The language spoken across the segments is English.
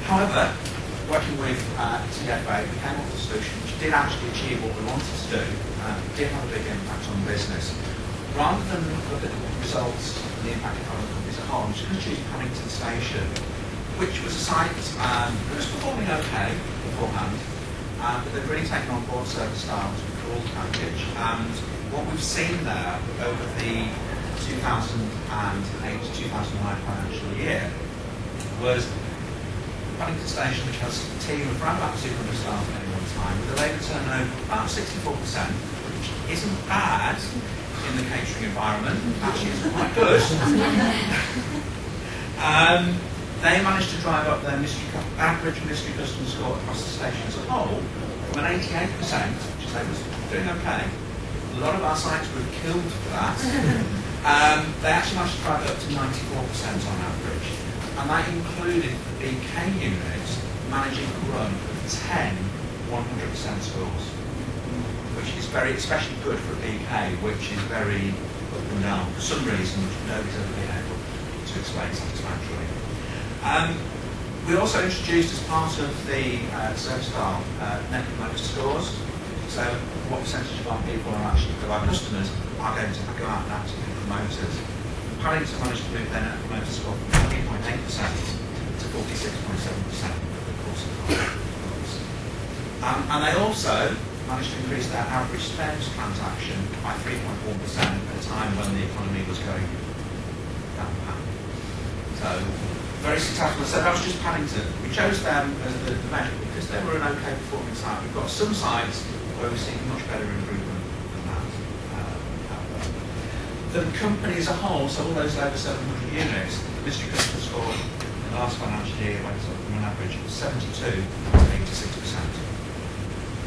However, working with TFA, we came up with a solution which did actually achieve what we wanted to do, did have a big impact on the business. Rather than look at the results and the impact it had on the company as a whole, I'm just going to choose Paddington Station, which was a site that was performing okay beforehand, but they've really taken on board service style, which we call the package. And what we've seen there over the 2008 to 2009 financial year was Paddington Station, which has a team of around about 200 staff at any one time, with a labour turnover of about 64%, which isn't bad in the catering environment. Actually, it's quite good. They managed to drive up their average mystery customer score across the station as a whole from an 88%, which is they was doing okay. A lot of our sites were killed for that. They actually managed to drive it up to 94% on average. And that included the BK units managing a run of 10 100% scores, which is very, especially good for a BK, which is very up and down for some reason which nobody's ever been able to explain satisfactorily. We also introduced as part of the service style net promoter scores. So what percentage of our people are actually, of our customers, are going to go out and actively promote us. Paddington managed to move their net promoter score from 3.8% to 46.7% over the course of 5 months. And they also managed to increase their average spend transaction by 3.1% at a time when the economy was going down the path. So, very successful. So that was just Paddington. We chose them as the measure because they were an okay performing site. We've got some sites where we're seeing much better improvement than that. The company as a whole, so all those over 700 units, the mystery customer score in the last financial year went up from an average of 72 to 86%.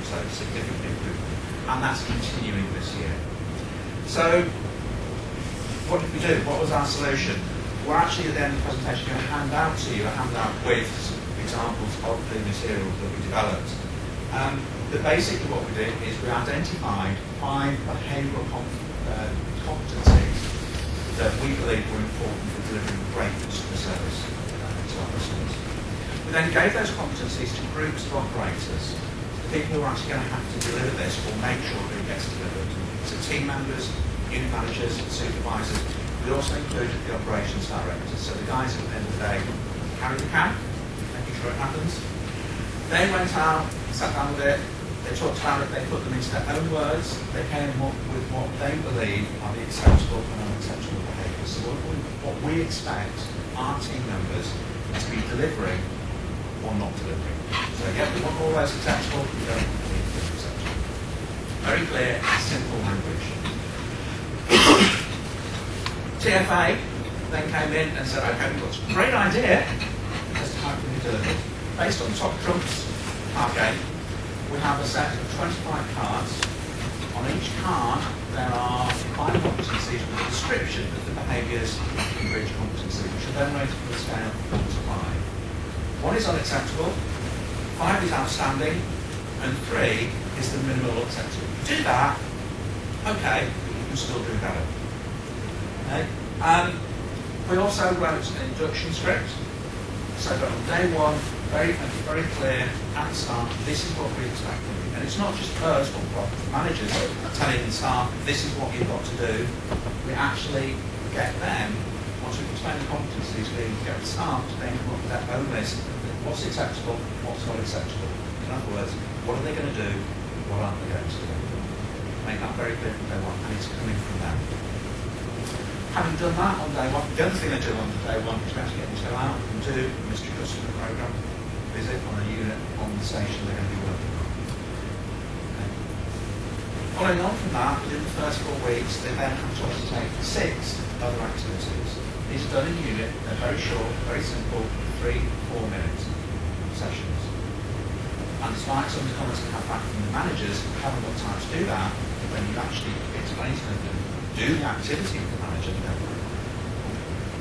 So significant improvement. And that's continuing this year. So what did we do? What was our solution? We're actually at the end of the presentation going to hand out to you a handout with some examples of the material that we developed. But basically what we did is we identified 5 behavioural competencies that we believe were important for delivering great customer service to our customers. We then gave those competencies to groups of operators, the people who are actually going to have to deliver this or make sure that it gets delivered. So team members, unit managers, supervisors. We also included the operations directors, so the guys at the end of the day carry the can, making sure it happens. They went out, sat down with it, they talked about it, they put them into their own words, they came up with what they believe are the acceptable and unacceptable behaviours. So what we expect our team members to be delivering or not delivering. So again, we want all those acceptable, we don't want any of them acceptable. Very clear, simple language. TFA then came in and said, okay, we've got a great idea as to how can we deliver it. Based on top trumps card game, we have a set of 25 cards. On each card, there are 5 competencies with a description of the behaviours in each competency, which are then rated on a scale of 1 to 5. 1 is unacceptable, 5 is outstanding, and 3 is the minimal acceptable. If you do that, okay, you can still do better. Okay. We also wrote an induction script, so that on day 1, very clear at the start, this is what we expect from you. And it's not just us or managers telling the staff, this is what you've got to do. We actually get them, once we've explained the competencies, we get the staff to then come up with their own list of what's acceptable, what's not acceptable. In other words, what are they going to do, what aren't they going to do? Make that very clear from day 1, and it's coming from them. Having done that on day 1, the other thing they do on day 1 is we actually get them to go out and do a mystery customer programme visit on a unit on the station they're going to be working on. Okay. Following on from that, within the first 4 weeks, they then have to undertake 6 other activities. These are done in unit, they're very short, very simple, 3-4 minute sessions. And despite some of the comments we have back from the managers, we haven't got time to do that, when you actually explain to them, do the activity with the manager,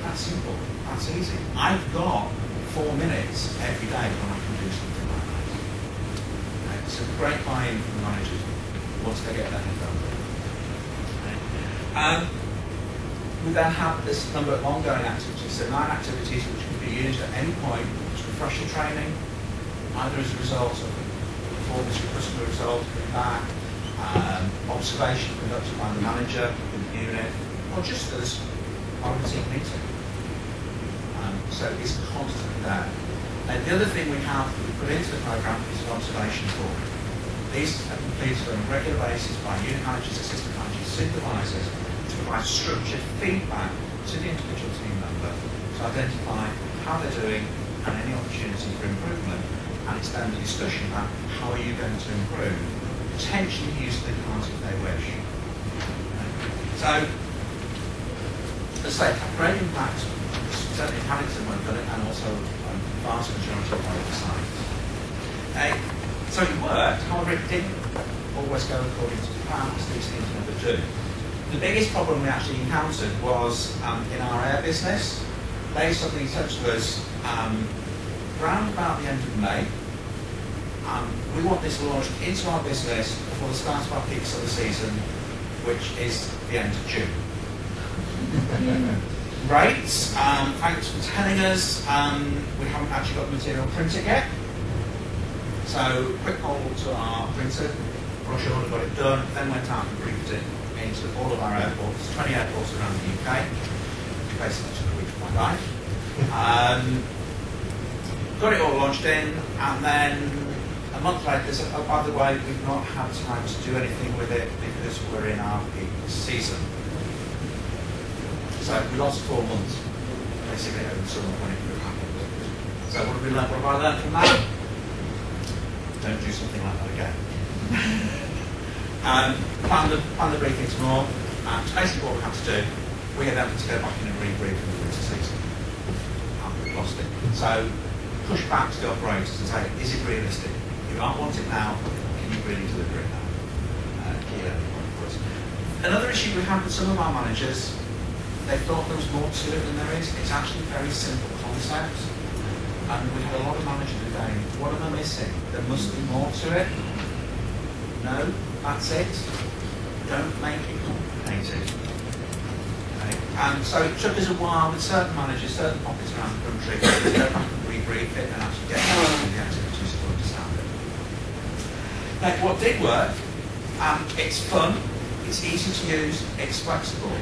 that's simple, that's easy. I've got 4 minutes every day when I can do something like that. Okay. It's a great buy-in from the managers once they get their head around it. Okay. We then have this number of ongoing activities, so 9 activities which can be used at any point to refresh your training, either as a result of performance or customer result, feedback, observation conducted by the manager in the unit, or just as part of a team meeting. So it's constantly there. And the other thing we have that we put into the programme is an observation tool. These are completed on a regular basis by unit managers, assistant managers, supervisors to provide structured feedback to the individual team member to identify how they're doing and any opportunity for improvement. And it's then the discussion about how are you going to improve, potentially use the cards if they wish. So, as I say, great impact, certainly in Paddington when I've done it, and also on the vast majority of other sites. So it worked, however it didn't always go according to plan, as these things never do. The biggest problem we actually encountered was in our air business. They suddenly said to us, around about the end of May, we want this launched into our business before the start of our peak summer season, which is the end of June. Right, thanks for telling us. We haven't actually got the material printed yet. So, quick call to our printer, rush order, got it done, then went out and briefed it into all of our airports, 20 airports around the UK. Basically took a week of my life. Got it all launched in, and then a month later, they said, oh, by the way, we've not had time to do anything with it because we're in our peak season. So we lost 4 months, basically, over the summer when it could have happened. So what have we learned? What have I learned from that? Don't do something like that again. Plan the briefings more. Basically what we had to do, we had to go back in and rebrief for the winter season. We've lost it. So push back to the operators and say, is it realistic? You don't want it now, can you really deliver it now? Key learning point for us. Another issue we had with some of our managers, they thought there was more to it than there is. It's actually a very simple concept. And we had a lot of managers who were going, what am I missing? There must be more to it. No, that's it. Don't make it complicated. Okay? And so it took us a while with certain managers, certain pockets around the country, to go back and rebrief it and actually get the activities to understand it. Now, what did work, it's fun, it's easy to use, it's flexible.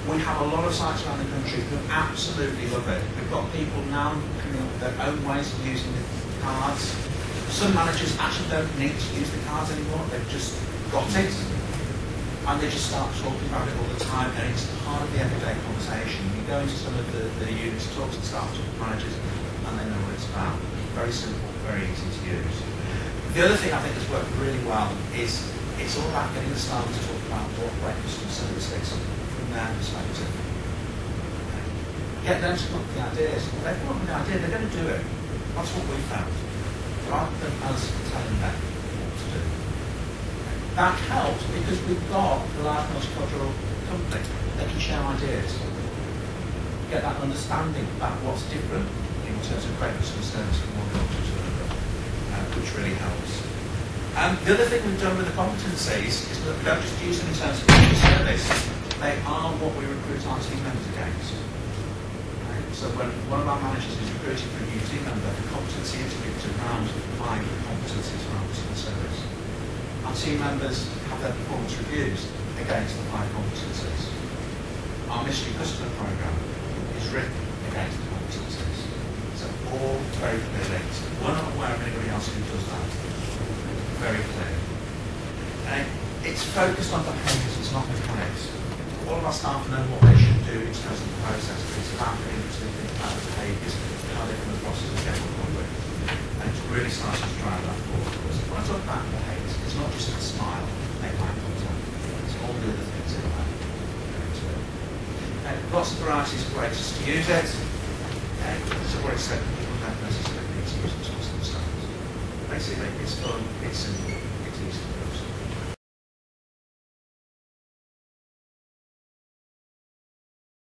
We have a lot of sites around the country who absolutely love it. We've got people now coming up with their own ways of using the cards. Some managers actually don't need to use the cards anymore, they've just got it. And they just start talking about it all the time, and it's part of the everyday conversation. You go into some of the units, talk to the staff, talk to managers, and they know what it's about. Very simple, very easy to use. The other thing I think that's worked really well is it's all about getting the staff to talk about what great customer service is from their perspective. Get them to come up with the ideas. If they come up with the idea, they're going to do it. That's what we found. Rather than us telling them what to do. That helps because we've got a large multicultural company that can share ideas. Get that understanding about what's different in terms of great customer service from one culture to another, which really helps. The other thing we've done with the competencies is that we don't just use them in terms of customer service. They are what we recruit our team members against. So when one of our managers is recruiting for a new team member, the competency interview is around 5 competencies around customer service. Our team members have their performance reviews against the 5 competencies. Our mystery customer programme is written against the competencies. So all very clear links. We're not aware of anybody else who does that. Very clear. And it's focused on behaviours, it's not mechanics. All of our staff know what they should do in terms of the process, but it's about getting to think about the behaviours, how they come across as a general public. And it's really starting to drive that forward for us. When I talk about behaviours, it's not just a smile, make eye contact, it's all the other things in that. Lots of varieties of ways to use it. So what extent people don't necessarily need to use the tools themselves. Basically, it's fun, it's simple, it's easy.